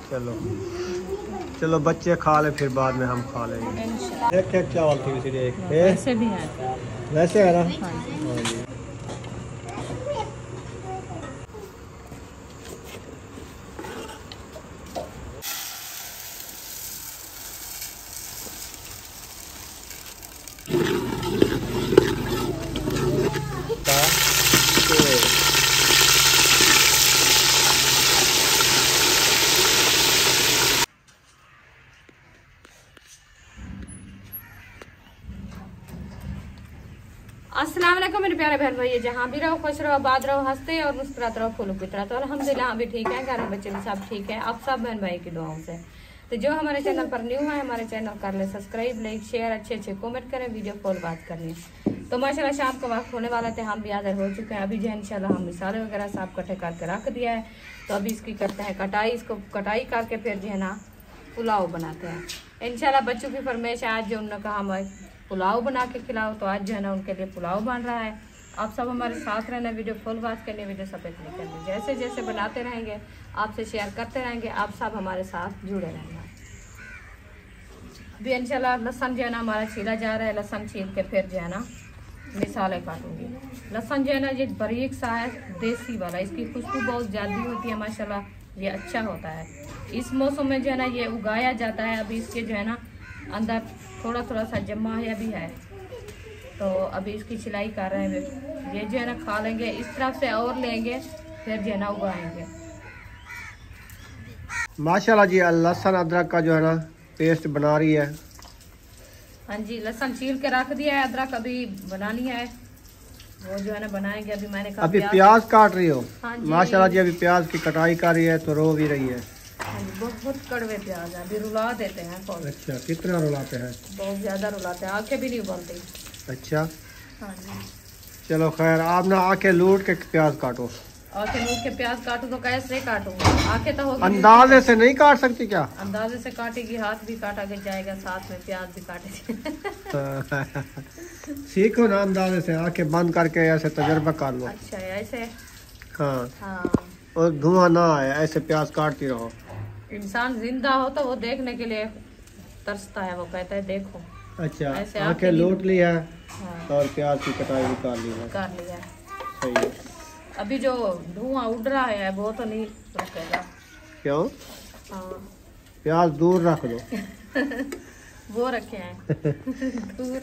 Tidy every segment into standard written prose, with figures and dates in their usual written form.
चलो चलो बच्चे खा ले, फिर बाद में हम खा लेंगे। एक एक चावल थी इसी एक वैसे भी है, वैसे है ना। हाँ जी। अस्सलाम वालेकुम मेरे प्यारे बहन भाई, जहाँ भी रहो खुश रहो, आबाद रहो, हंसते और मुस्कुराते रहो, फूलों की तरह। तो अल्हम्दुलिल्लाह हम भी ठीक है, घर में बच्चे भी सब ठीक है, आप सब बहन भाई की दुआओं से। तो जो हमारे चैनल पर न्यू है, हमारे चैनल कर ले सब्सक्राइब, लाइक शेयर, अच्छे अच्छे कमेंट करें, वीडियो कॉल बात करनी। तो माशाल्लाह शाम का वक्त होने वाला थे, हम भी हाजिर हो चुके हैं। अभी जो है इंशाल्लाह हम मिसाले वगैरह सब इकट्ठे करके रख दिया है। तो अभी इसकी करते हैं कटाई, इसको कटाई करके फिर जो है ना पुलाव बनाते हैं इंशाल्लाह। बच्चों की फरमाइश है, आज जो उन्होंने कहा हमें पुलाव बना के खिलाओ, तो आज जो है ना उनके लिए पुलाव बन रहा है। आप सब हमारे साथ रहना, वीडियो फुल वॉच करनी, वीडियो सफेद नहीं करनी। जैसे जैसे बनाते रहेंगे आपसे शेयर करते रहेंगे, आप सब हमारे साथ जुड़े रहना। अभी इंशाल्लाह लहसुन जो है ना हमारा छीला जा रहा है, लहसुन छील के फिर जो है ना मिसाले काटूंगी। लहसुन जो है ना ये बारीक सा है, देसी वाला, इसकी खुशबू बहुत ज़्यादा होती है माशाल्लाह, ये अच्छा होता है। इस मौसम में जो है ना ये उगाया जाता है। अभी इसके जो है ना अंदर थोड़ा थोड़ा सा जमा है अभी है, तो अभी इसकी सिलाई कर रहे हैं। ये जो है ना खा लेंगे, इस तरफ से और लेंगे, फिर जो है ना उगाएंगे। माशाल्लाह जी लहसुन अदरक का जो है ना पेस्ट बना रही है। हाँ जी, लहसुन छील के रख दिया है, अदरक अभी बनानी है, वो जो है ना बनाएंगे। अभी मैंने कहा अभी प्याज काट रही हो। हाँ जी। माशाल्लाह जी अभी प्याज की कटाई कर रही है, तो रो भी रही है। हाँ जी, बहुत कड़वे प्याज है, अभी रुला देते हैं। अच्छा, कितना रुलाते हैं? बहुत ज्यादा रुलाते हैं, आंखें भी नहीं उबलती। अच्छा हाँ जी, चलो खैर, आप ना आके लूट के प्याज काटो। आंखें लूट के प्याज काटू तो कैसे काटूंगा? आंखें तो होगी, अंदाजे से नहीं काट सकती क्या? अंदाजे से काटेगी, हाथ भी काटा के जाएगा, साथ में प्याज भी काटेगी। सीखो ना अंदाजे से, आंखें बंद करके ऐसे तजर्बा कर लो। अच्छा ऐसे। हाँ हाँ, और धुआं ना आए, ऐसे प्याज काटती रहो। इंसान जिंदा हो तो वो देखने के लिए तरसता है, वो कहता है देखो। अच्छा, ऐसे आंखें लूट ली है। हाँ, और प्याज की कटाई भी कर ली है। कर लिया। सही है। अभी जो धुआं उड़ रहा है वो तो नहीं रुकेगा। क्यों? हाँ, प्याज दूर रख दो। वो रखे हैं दूर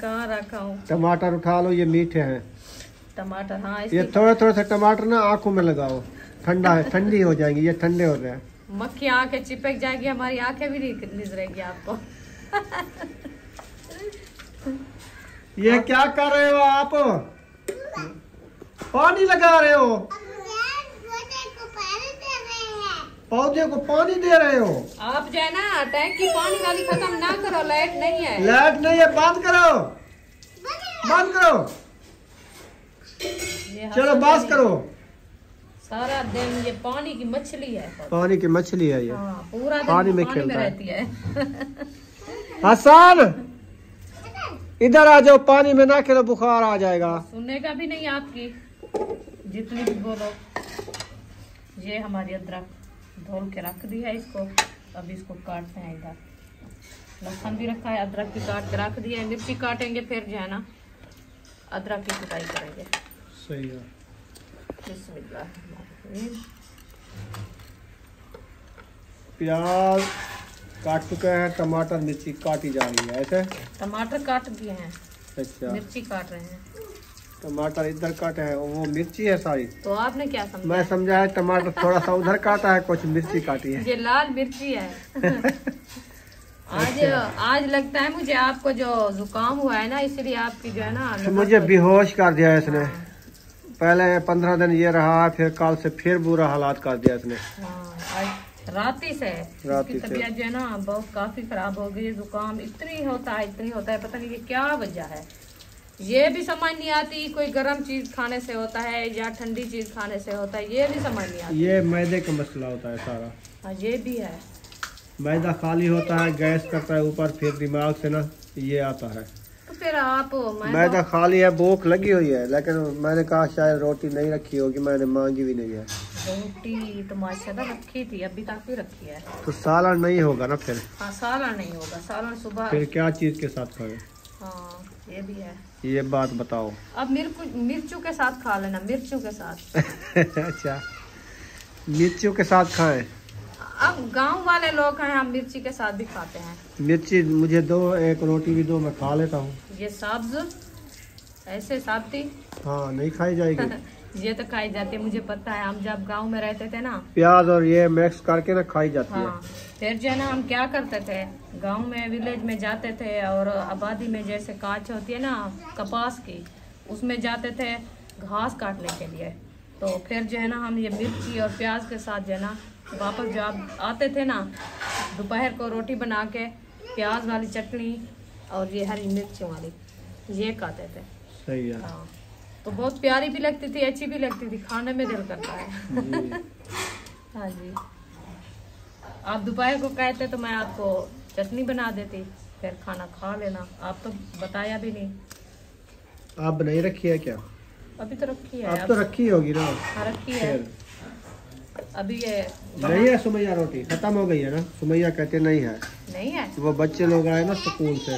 कहाँ रखा हूँ? टमाटर उठा लो, ये मीठे हैं टमाटर। हाँ, ये थोड़े थोड़े से टमाटर ना आंखों में लगाओ, ठंडा है, ठंडी हो जाएंगी, ये ठंडे हो रहे हैं। मक्खी आंखें चिपक जाएगी, हमारी आंखें भी नहीं निजरेगी आपको। ये क्या कर रहे हो आप? पानी लगा रहे हो? पौधे को पानी दे रहे हो? आप जो है ना टैंक की पानी वाली खत्म ना करो, लाइट नहीं है। लाइट नहीं है, बंद करो, बंद करो। चलो बस करो। सारा दिन ये पानी की मछली है, पानी की मछली है ये। हाँ, पूरा दिन पानी में पानी में खेलता है। रहती है। हसन इधर आ जाओ, पानी में ना खेलो, बुखार आ जाएगा। सुनेगा भी नहीं आपकी, जितनी भी बोलो। ये हमारी अदरक धोल के रख दी है, इसको अभी इसको काटते हैं। इधर लहसुन भी रखा है, अदरक भी काट के रख दिया है, मिर्ची काटेंगे, फिर जो है ना अदरक की कुटाई करेंगे। सही है। बिस्मिल्लाह। प्याज काट चुके हैं, टमाटर मिर्ची काटी जा रही है। ऐसे टमाटर काट दिए हैं, अच्छा, मिर्ची काट रहे हैं। टमाटर इधर काटे हैं, वो मिर्ची है सारी। तो आपने क्या समझा? मैं समझा है टमाटर थोड़ा सा उधर काटा है, कुछ मिर्ची काटी है। ये लाल मिर्ची है। आज लगता है मुझे आपको जो जुकाम हुआ है ना, इसलिए आपकी जो है ना मुझे बेहोश कर दिया इसने। पहले 15 दिन ये रहा, फिर कल से फिर बुरा हालात कर दिया इसने। राती से इसकी तबीयत जो है ना बहुत काफी खराब हो गई। जुकाम इतनी होता है, पता नहीं ये क्या वजह है। ये भी समझ नहीं आती, कोई गर्म चीज खाने से होता है या ठंडी चीज खाने से होता है, ये भी समझ नहीं आती। ये मैदे का मसला होता है सारा। हाँ, ये भी है। मैदा खाली होता है, गैस करता है ऊपर, फिर दिमाग से ना ये आता है। तो फिर आप मैदा खाली है, भूख लगी हुई है, लेकिन मैंने कहा शायद रोटी नहीं रखी होगी, मैंने मांगी भी नहीं है। रोटी तो माशाल्लाह रखी थी, अभी तक भी रखी है। तो सालन नहीं होगा ना फिर? हाँ सालन नहीं होगा, सालन सुबह। फिर क्या चीज के साथ खाए? हाँ ये भी है। ये बात बताओ। अब मिर्चू के साथ खा लेना, मिर्चू के साथ। अच्छा, मिर्चू के साथ खाएं? अब गांव वाले लोग हैं, हम मिर्ची के साथ भी खाते हैं। मिर्ची मुझे दो, एक रोटी भी दो, मैं खा लेता हूँ। ये सब्ज ऐसे साबती? हाँ नहीं खाई जाएगी। ये तो खाई जाती है, मुझे पता है। हम जब गांव में रहते थे ना, प्याज और ये मिक्स करके ना खाई जाती हाँ, है। फिर जो है ना हम क्या करते थे, गांव में विलेज में जाते थे और आबादी में जैसे कांच होती है ना कपास की, उसमें जाते थे घास काटने के लिए। तो फिर जो है ना हम ये मिर्ची और प्याज के साथ जो है ना वापस जब आते थे ना, दोपहर को रोटी बना के प्याज वाली चटनी और ये हरी मिर्ची वाली ये खाते थे। सही है। हाँ, तो बहुत प्यारी भी लगती थी, अच्छी भी लगती थी, खाने में दिल करता है। हाँ जी, आप दोपहर को कहते तो मैं आपको चटनी बना देती, फिर खाना खा लेना। आप तो बताया भी नहीं। आप बनाई रखी है क्या? अभी तो रखी है। अब तो रखी होगी ना? हाँ रखी है। अभी ये नहीं है सुमैया, रोटी खत्म हो गई है ना? सुमैया कहते नहीं है। नहीं है, वो बच्चे लोग आए ना स्कूल से,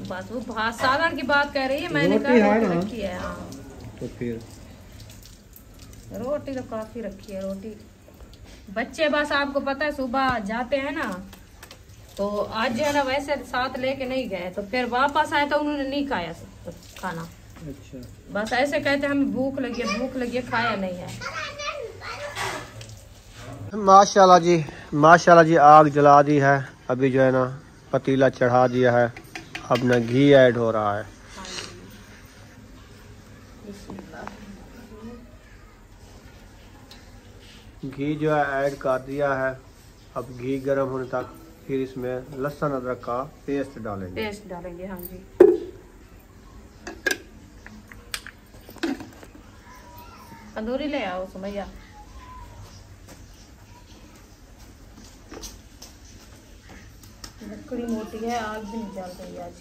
बस वो सालन की बात कर रही है। मैंने रोटी कहा है रोटी ना? रखी है। हाँ तो फिर रोटी तो काफी रखी है। रोटी बच्चे बस आपको पता है सुबह जाते हैं ना, तो आज जो है ना वैसे साथ लेके नहीं गए, तो फिर वापस आए तो उन्होंने नहीं खाया तो खाना। अच्छा, बस ऐसे कहते हमें भूख लगी है, खाया नहीं है। माशाल्लाह जी, माशाल्लाह जी। आग जला दी है, अभी जो है ना पतीला चढ़ा दिया है, अब ना घी ऐड हो रहा है। घी जो है ऐड कर दिया है। अब घी गर्म होने तक फिर इसमें लहसुन अदरक का पेस्ट डालेंगे। हाँ जी। तंदूरी ले आओ सुमैया। लकड़ी मोटी है, आग भी नहीं जल रही आज।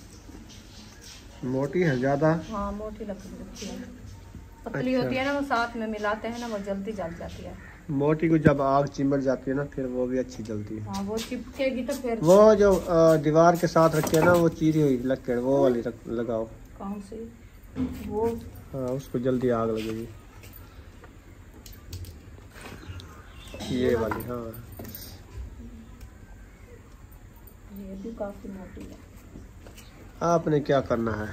मोटी है ज्यादा? हाँ मोटी लकड़ी रखी है। पतली होती है ना, वो साथ में मिलाते हैं ना, वो जल्दी जल जाती है। मोटी को जब आग चिमट जाती है ना, फिर वो भी अच्छी जलती है। हाँ वो चिपकेगी तो फिर वो जो दीवार के साथ रखे है ना, वो चीरी हुई लकड़, वो वाली लगाओ। कौन सी? वो हाँ, उसको जल्दी आग लगेगी। ये वाली, हाँ। ये भी काफी मोटी है। आपने क्या करना है,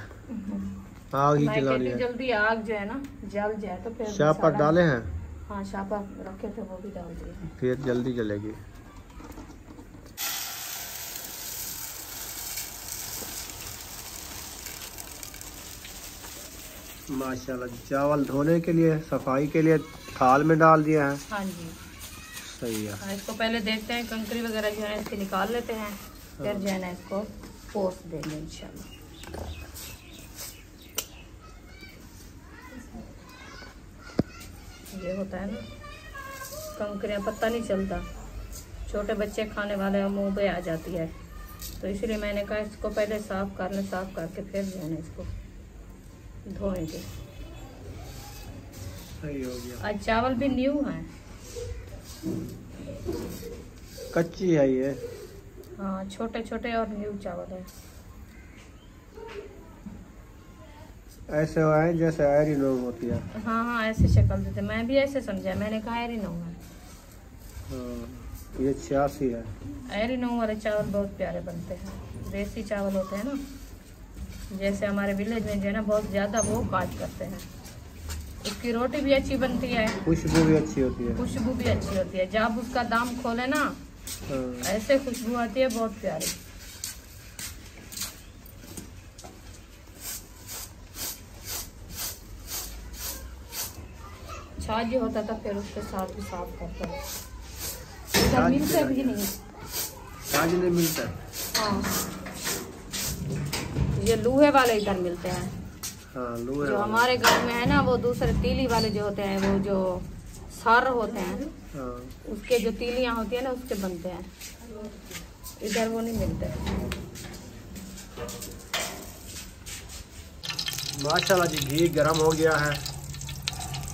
आग ही जलानी है। जल्दी आग जो है ना जल जाए तो फिर शापर डाले हैं? हाँ शापर रखे थे, वो भी डाल दिए। फिर जल्दी जलेगी। माशाल्लाह, चावल धोने के लिए, सफाई के लिए थाल में डाल दिया है। हाँ जी सही है। इसको पहले देखते हैं, कंकरी वगैरह जो है इसकी निकाल लेते हैं, फिर जो है ना इसको पोस्ट देंगे इंशाल्लाह। ये होता है ना कंकरियाँ, पता नहीं चलता, छोटे बच्चे खाने वाले मुंह पे आ जाती है, तो इसलिए मैंने कहा इसको पहले साफ कर लें, साफ करके फिर जो है ना इसको धोएंगे। सही हो गया। आज चावल भी न्यू है, कच्ची है ये। हाँ छोटे छोटे और न्यू चावल है। ऐसे है जैसे एरिनो होती है। हाँ हाँ ऐसे शक्ल देते, मैं भी ऐसे समझा, मैंने कहा एरिनो है। हाँ, ये 86 है। एरिनो वाले चावल बहुत प्यारे बनते हैं, देसी चावल होते हैं ना, जैसे हमारे विलेज में जो है ना बहुत ज़्यादा वो काट करते हैं। उसकी रोटी भी अच्छी बनती है, खुशबू भी अच्छी होती है। खुशबू भी अच्छी होती है, जब उसका दाम खोले ना ऐसे खुशबू आती है बहुत प्यारी। छाछ जो होता था फिर उसके साथ भी साफ करता है, इधर मिलता भी नहीं। छाछ नहीं मिलता? हाँ ये लोहे वाले इधर मिलते हैं। हाँ, लोहे जो वाले। हमारे घर में है ना वो दूसरे तीली वाले जो होते हैं, वो जो सार होते हैं, हाँ। उसके जो तीलियां होती है ना उसके बनते हैं, इधर वो नहीं मिलते। माशाल्लाह जी, घी गरम हो गया है,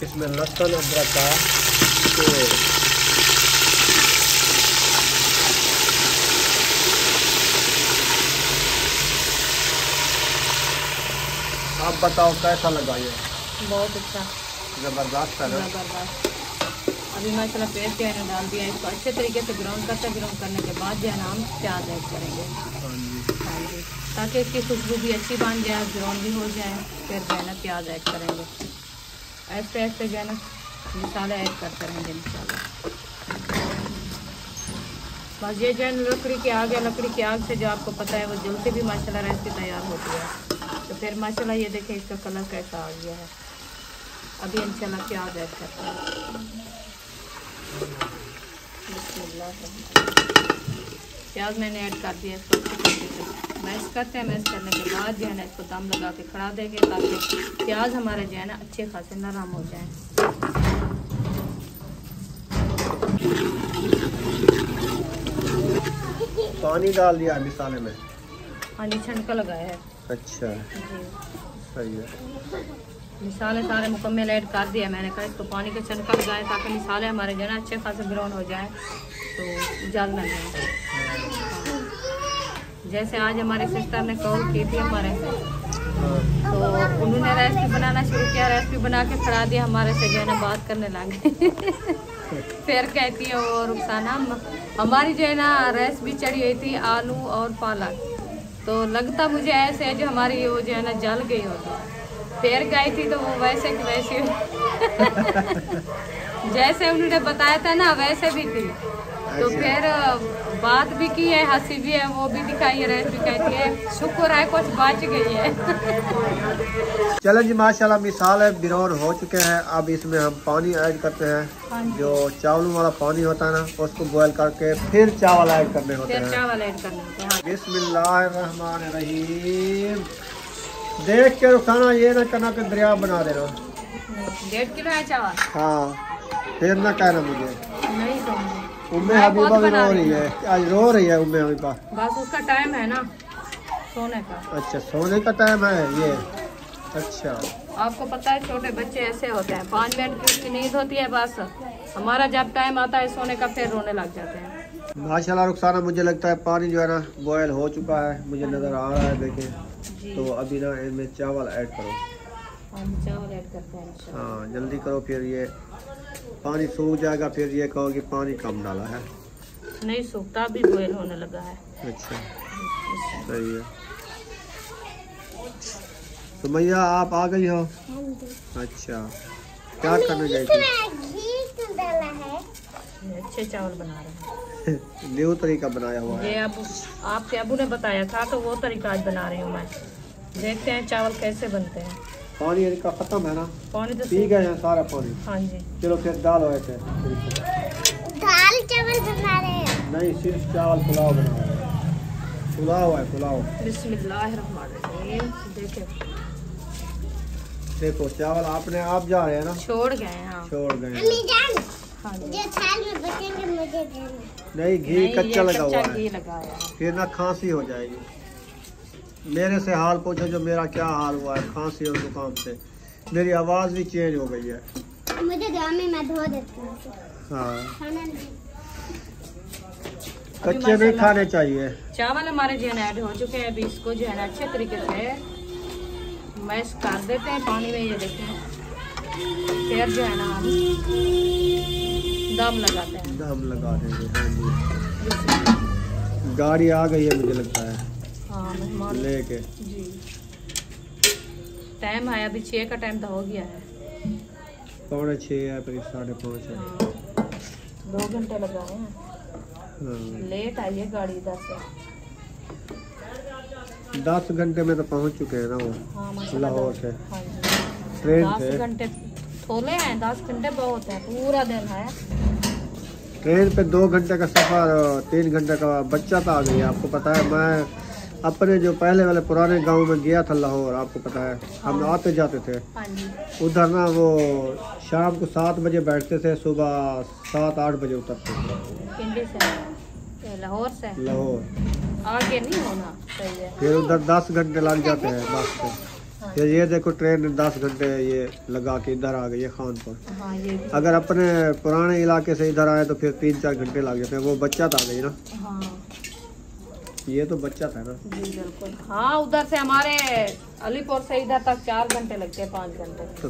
इसमें लहसुन अदरक का के। आप बताओ कैसा लगा ये? बहुत अच्छा, जबरदस्त है ना? जबरदस्त। अभी माशाल्लाह पेस्ट जो है ना डाल दिया, इसको अच्छे तरीके से ब्राउन करने के बाद जो है ना हम प्याज ऐड करेंगे। हाँ जी, हाँ जी, ताकि इसकी खुशबू भी अच्छी बन जाए, ब्राउन भी हो जाए, फिर जो है ना प्याज ऐड करेंगे। ऐसे ऐसे जो है ना मसाले ऐड करते रहेंगे इंशाल्लाह। बस ये जो है लकड़ी की आग है, लकड़ी की आग से जो आपको पता है वो जल्दी भी माशाल्लाह रेसिपी तैयार होती है। तो फिर माशाल्लाह ये देखें इसका कलर कैसा आ गया है। अभी इंशाल्लाह प्याज ऐड करते हैं। प्याज मैंने ऐड कर दिया, इसको अच्छी तरीके से मैश करते हैं। मैश करने के बाद जो है ना इसको दम लगा के खड़ा देंगे, ताकि प्याज हमारे जो है ना अच्छे खासे नरम हो जाए। पानी डाल दिया मिसाले में? हाँ जी, छनका लगाया है। अच्छा जी, सही है। मिसाले सारे मुकम्मल ऐड कर दिया मैंने। कहा इसको पानी का छनका लगाए ताकि मिसाले हमारे जो है ना अच्छे खासे ब्राउन हो जाए, तो जल ना जाए। जैसे आज हमारे सिस्टर ने कॉल की थी हमारे से, तो उन्होंने रेसिपी बनाना शुरू किया, रेसिपी बना के खड़ा दिया, हमारे से जो है ना बात करने लगे। फिर कहती है वो रुखसाना, हमारी जो है ना रेसिपी चढ़ी हुई थी आलू और पालक, तो लगता मुझे ऐसे है जो हमारी वो जो है ना जल गई होगी। फिर गई थी तो वो वैसे की वैसे जैसे उन्होंने बताया था ना वैसे भी थी। तो फिर बात भी की है, हंसी भी है, वो भी दिखाई है, रेसिपी कहती है शुक्र है कुछ बच गई है। चलो जी, माशाल्लाह मिसाले ब्राउन हो चुके हैं। अब इसमें हम पानी ऐड करते हैं। जो चावलों वाला पानी होता है ना, उसको बॉयल करके फिर चावल ऐड करने होते हैं। चावल ऐड करने होते हैं। बिस्मिल्लाहिर्रहमानिर्रहीम। देख के रुखाना ये ना करना कि दरिया बना देना। 1.5 किलो है चावल। हाँ, फिर ना कहना मुझे। नहीं कहूँगी। उम्मे हबीबा भी रो रही है, आज रो रही है उम्मे हबीबा। बस उसका टाइम है ना सोने का। अच्छा, सोने का टाइम है ये? अच्छा, आपको पता है छोटे बच्चे ऐसे होते हैं, 5 मिनट की उसकी नींद होती है, बस हमारा जब टाइम आता है सोने का फिर रोने लग जाते हैं। माशाल्लाह रुखसाना, मुझे लगता है पानी जो है ना बॉयल हो चुका है, मुझे नज़र आ रहा है। देखें तो अभी ना इनमें चावल ऐड करो। चावल ऐड करते हैं। हाँ जल्दी करो, फिर ये पानी सूख जाएगा, फिर ये कहो कि पानी कम डाला है। नहीं सूखता, अभी बॉयल होने लगा है। अच्छा सही है। तो मैया आप आ गई हो? अच्छा, क्या करने गई थी? अच्छे चावल बना रहे हैं। न्यू तरीका बनाया हुआ है। ये अब आपके अबू ने बताया था तो वो तरीका आज बना रही हूँ मैं। देखते हैं चावल कैसे बनते हैं। पानी इनका खत्म है ना? पानी तो पी गए हैं सारा पानी। हाँ जी। चलो फिर दाल हो ऐसे। दाल चावल बना रहे हैं? नहीं, सिर्फ चावल पुलाव बना रहे हैं। पुलाव है, पुलाव। बिस्मिल्लाहिर्रहमानिर्रहीम। देखो चावल अपने आप जा रहे हैं ना? छोड़ गए हैं। हाँ छोड़ गए हैं। अम्मी जान, हाँ जी। जो थाल में बचेंगे मुझे देना। नहीं, घी कच्चा लगा हुआ है, घी लगाया है। फिर ना खांसी हो जाएगी। मेरे से हाल पूछो जो मेरा क्या हाल हुआ है खांसी और जुकाम से। मेरी आवाज़ भी चेंज हो गई है। मुझे दो में मैं धो देती हूँ। हाँ, खाना नहीं। कच्चे नहीं खाने चाहिए। चावल हमारे जो है ना ऐड हो चुके हैं। अभी इसको जो है ना अच्छे तरीके से मैश कर देते हैं पानी में। ये देखें, फिर जो है ना हम दम लगाते हैं। दम लगा देंगे। हाँ जी, गाड़ी आ गई है मुझे लगता है। हाँ मेहमान लेके जी। टाइम है अभी 6 का टाइम तो हो गया है। 5:45 है, फिर 5:30 है। हाँ, 2 घंटे लगाए हैं। हाँ, लेट आई है गाड़ी इधर से। 10 घंटे में तो पहुंच चुके हैं ना वो। हाँ माशाल्लाह। लाहौर से हाँ जी। ट्रेन 10 से। घंटे थोड़े हैं, 10 घंटे बहुत है, पूरा दिन है। ट्रेन पे 2 घंटे का सफ़र, 3 घंटे का बच्चा तो आ गई है। आपको पता है मैं अपने जो पहले वाले पुराने गांव में गया था लाहौर, आपको पता है हम आते जाते थे। हाँ जी। उधर ना वो शाम को 7 बजे बैठते थे, सुबह 7-8 बजे उतरते थे। पिंडी से, लाहौर से। लाहौर आगे नहीं होना सही है। फिर उधर 10 घंटे लग जाते हैं बस से। हाँ ये देखो ट्रेन 10 घंटे ये लगा के इधर आ गई है खानपुर। हाँ ये भी। अगर अपने पुराने इलाके से इधर आए तो फिर 3-4 घंटे लग जाते हैं। वो बच्चा था गई ना, हाँ ये तो बच्चा था ना। जी बिल्कुल। हाँ उधर से हमारे अलीपुर से इधर तक 4 घंटे लगते हैं, 5 घंटे। तो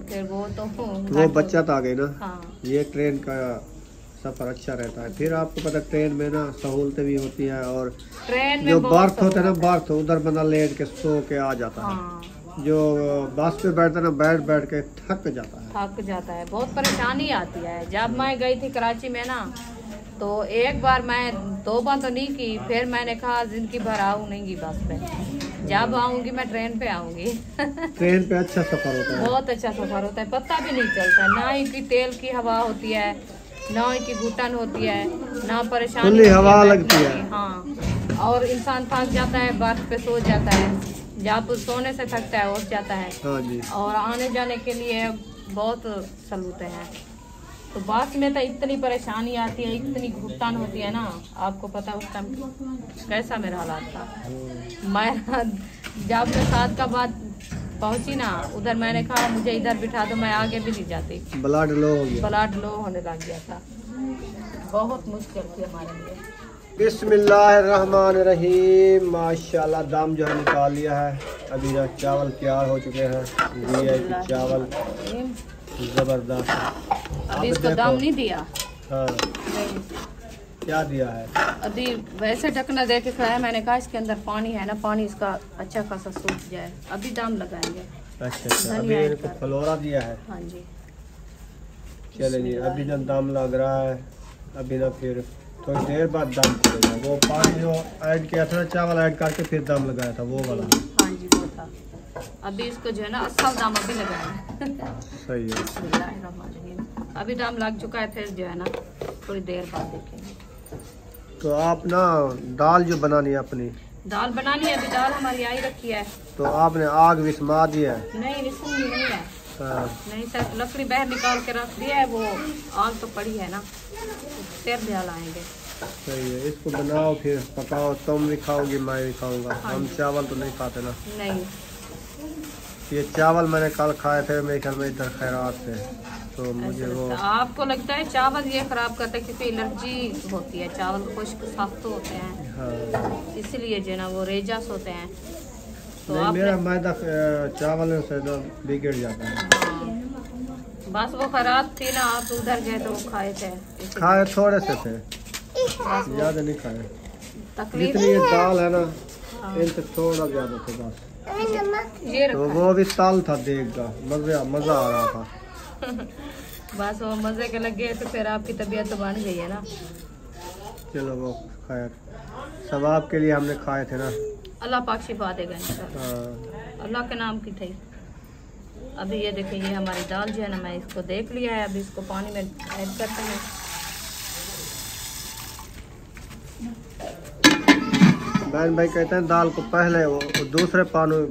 फिर वो बच्चा था गई ना। हाँ ये ट्रेन का सफर अच्छा रहता है। फिर आपको पता ट्रेन में ना सहूलतें भी होती हैं, और ट्रेन में जो बहुत बर्थ होते हैं ना, बर्थ उधर बंदा लेट के सो के आ जाता है। हाँ जो बस पे बैठता है ना, बैठ के थक जाता है। थक जाता है, बहुत परेशानी आती है। जब मैं गई थी कराची में ना, तो एक बार मैं 2 बार तो नहीं की, फिर मैंने कहा जिंदगी भर आऊंगी बस पे, जब आऊंगी मैं ट्रेन पे आऊंगी। ट्रेन पे अच्छा सफर होता है, बहुत अच्छा सफर होता है, पता भी नहीं चलता। ना इनकी तेल की हवा होती है, ना इनकी घुटन होती है, ना परेशानी खुली हवा होती है लगती है। हाँ, और इंसान थक जाता है, बर्फ पे सो जाता है, जब सोने से थकता है उठ जाता है। हाँ जी। और आने जाने के लिए बहुत सलूते हैं। तो बस में तो इतनी परेशानी आती है, इतनी घुटन होती है ना, आपको पता उस टाइम कैसा मेरा हालात था। मैं जब मैं 7 का बाद पहुंची ना उधर, मैंने कहा मुझे इधर बिठा दो, मैं आगे भी नहीं जाती। ब्लड लो हो गया, ब्लड लो होने लग गया था, बहुत मुश्किल थी हमारे लिए। बिस्मिल्लाहिर्रहमानिर्रहीम। माशाल्लाह दाम जो है निकाल लिया है। अभी जो चावल तैयार हो चुके हैं, VIP चावल जबरदस्त। अभी इसको दाम नहीं दिया। हाँ नहीं, क्या दिया है? अभी वैसे ढकना दे के खाया। मैंने कहा इसके अंदर पानी है ना, पानी इसका अच्छा खासा सूख जाए, अभी दाम लगाएंगे। अच्छा, अभी इनको फलोरा दिया है। हाँ जी। चले जी, अभी ना दाम लग रहा है। अभी ना फिर थोड़ी देर बाद दाम चलेगा। वो पानी जो ऐड किया था ना, चावल ऐड करके फिर दाम लगाया था, वो वाला। हाँ जी वो था। अभी इसको जो है ना असल दाम अभी लगाना है। सही है। बिस्मिल्लाहिर्रहमानिर्रहीम। अभी दाम लग चुका है, फिर जो है ना थोड़ी देर बाद देखेंगे। तो आप ना दाल जो बनानी है अपनी, दाल बनानी है, अभी दाल हमारी आई रखी है। तो आपने आग विस्मा दिया है? नहीं विस्म नहीं है। हाँ। नहीं सर, लकड़ी बाहर निकाल के रख दिया है, वो आग तो पड़ी है ना, फिर भी आएंगे। सही है, इसको बनाओ फिर पकाओ। तुम भी खाओगी, मैं भी खाऊंगा। हाँ। हम चावल तो नहीं खाते ना। नहीं, ये चावल मैंने कल खाए थे मेरे घर में इधर खैरात से, तो मुझे ऐसा वो लगता है। आपको लगता है चावल ये खराब करता है, क्योंकि एलर्जी होती है, चावल खुश्क सख्त होते हैं, हाँ। इसलिए जो है ना वो रेजास होते हैं। तो नहीं, आपने मेरा मैदा चावल से ना बिगड़ जाता है। हाँ, बस वो खराब थी ना, आप उधर गए तो वो खाए थे, इसलिए। खाए थोड़े से थे, बस वो ज्यादा नहीं खाए। तकलीफ जितनी ये दाल है ना, हाँ। इनसे थोड़ा ज्यादा थे बस। ये तो रखा वो भी ताल था देख का, मजा आ रहा था। है। बस वो मजे के लग गए, तो फिर आपकी तबीयत तो बन गई है ना। चलो वो खैर, सवाब के लिए हमने खाए थे ना। अल्लाह पाक शिफा देगा इंशाल्लाह, हाँ। अल्लाह के नाम की थी। अभी ये देखिए, ये हमारी दाल जो है ना, मैं इसको देख लिया है, अभी इसको पानी में ऐड करते हैं। बहन भाई कहते हैं दाल को पहले वो दूसरे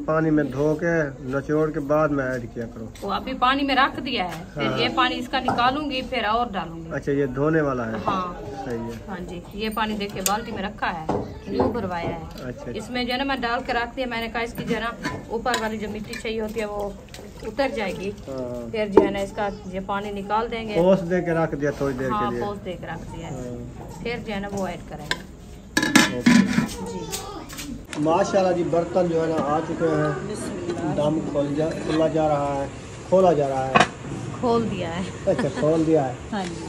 पानी में धो के निचोड़ के बाद में ऐड किया करो। तो अभी पानी में रख दिया है, फिर हाँ। ये पानी इसका निकालूंगी, फिर और डालूंगी। अच्छा, ये धोने वाला है? हाँ सही है। हाँ जी, ये पानी देखिए बाल्टी में रखा है, न्यू भरवाया है। अच्छा। इसमें जो है ना मैं डाल के रख दिया। मैंने कहा इसकी जो है ना ऊपर वाली जो मिट्टी चाहिए होती है वो उतर जाएगी, हाँ। फिर जो है ना इसका ये पानी निकाल देंगे। पोस दे के रख दिया थोड़ी देर हाँ के लिए। पोस दे के रख दिया है, हाँ। फिर जो है ना वो ऐड करेंगे। जी माशाल्लाह जी, बर्तन जो है ना आ चुके हैं। दम खोला जा रहा है, खोला जा रहा है। खोल दिया है। अच्छा, खोल दिया है। हाँ जी,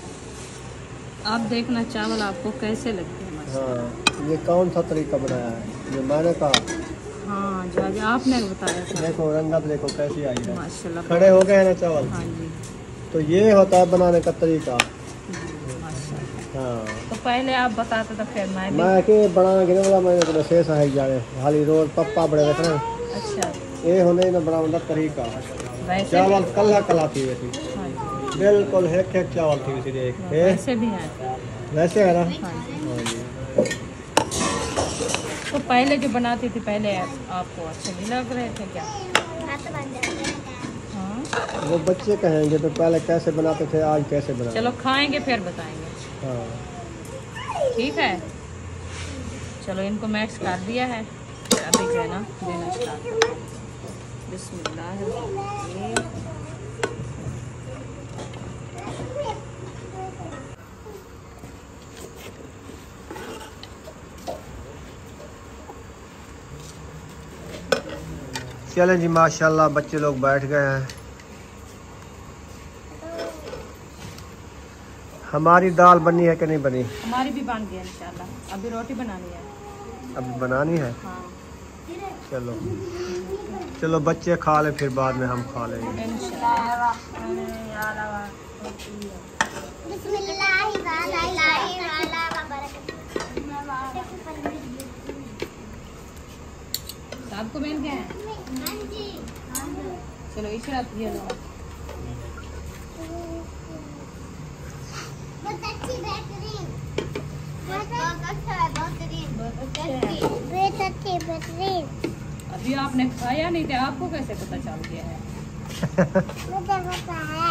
आप देखना चावल आपको कैसे लगते हैं। हाँ, ये कौन सा तरीका बनाया है? ये मैंने कहा। हाँ जो आज आपने बताया था। देखो रंगत देखो कैसी आई है, माशाल्लाह, खड़े हो गए हैं ना चावल। हाँ जी, तो ये होता है बनाने का तरीका। माशाल्लाह। हाँ, तो पहले आप बताते तो फिर मैं भी। मैं के बना गिने वाला मैंने तो शेष है जाने हाली रोज पप्पा बड़े देखना। अच्छा, ये होने ना बनाने का तरीका। वैसे चावल कल्ला थी वैसी, हाँ जी, बिल्कुल एक चावल थी वैसी देख। वैसे भी है। वैसे है ना? हाँ जी, हाँ जी। तो पहले जो बनाती थी पहले आपको अच्छे नहीं लग रहे थे क्या? हाँ वो बच्चे कहेंगे तो पहले कैसे बनाते थे, आज कैसे बनाते। चलो खाएंगे फिर बताएंगे। हाँ। ठीक है, चलो इनको मैक्स कर दिया है, फिर अभी जो है ना देना स्टार्ट। बिस्मिल्लाहिर्रहमानिर्रहीम। चलें जी, माशाल्लाह बच्चे लोग बैठ गए हैं। हमारी दाल बनी है कि नहीं बनी? हमारी भी बन गई है इंशाल्लाह। अभी रोटी बनानी है। अभी बनानी है। हाँ। चलो चलो बच्चे खा लें, फिर बाद में हम खा लेंगे। आपको बहन क्या है? चलो इशरा ये लो। बहुत अच्छी बेहतरीन, बहुत अच्छा है, बहुत अच्छी बेहतरीन। अभी आपने खाया नहीं था, आपको कैसे पता चल गया है? मुझे पता है।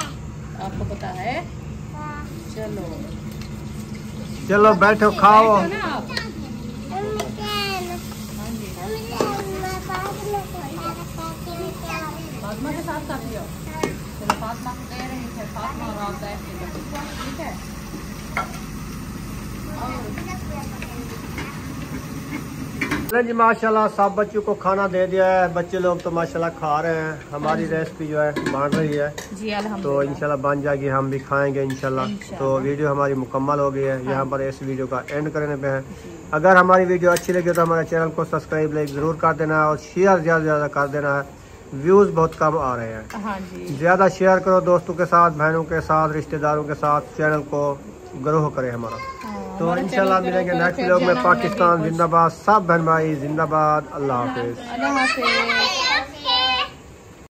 आपको पता है? हाँ। चलो चलो बैठो खाओ। बैठो ना आप। हाँ जी, फातिमा के साथ साथ लियो। चलो फातिमा को कह रही थे, फातिमा और आप बैठ के बैठो, ठीक है? चलें जी, माशाल्लाह सब बच्चों को खाना दे दिया है। बच्चे लोग तो माशाल्लाह खा रहे हैं। हमारी रेसिपी जो है बन रही है, जी अल्हम्दुलिल्लाह। तो इंशाल्लाह बन जाएगी, हम भी खाएंगे इंशाल्लाह। तो वीडियो हमारी मुकम्मल हो गई है। यहाँ पर इस वीडियो का एंड करने पे है। अगर हमारी वीडियो अच्छी लगी तो हमारे चैनल को सब्सक्राइब लाइक ज़रूर कर देना है और शेयर ज़्यादा से ज़्यादा कर देना है। व्यूज़ बहुत कम आ रहे हैं। हाँ जी, ज़्यादा शेयर करो दोस्तों के साथ, बहनों के साथ, रिश्तेदारों के साथ। चैनल को ग्रो करे हमारा। तो इंशाल्लाह मिलेंगे नेक्स्ट वीडियो में। पाकिस्तान जिंदाबाद, सब बहन भाई जिंदाबाद। अल्लाह हाफिज़। अल्लाह हाफिज़।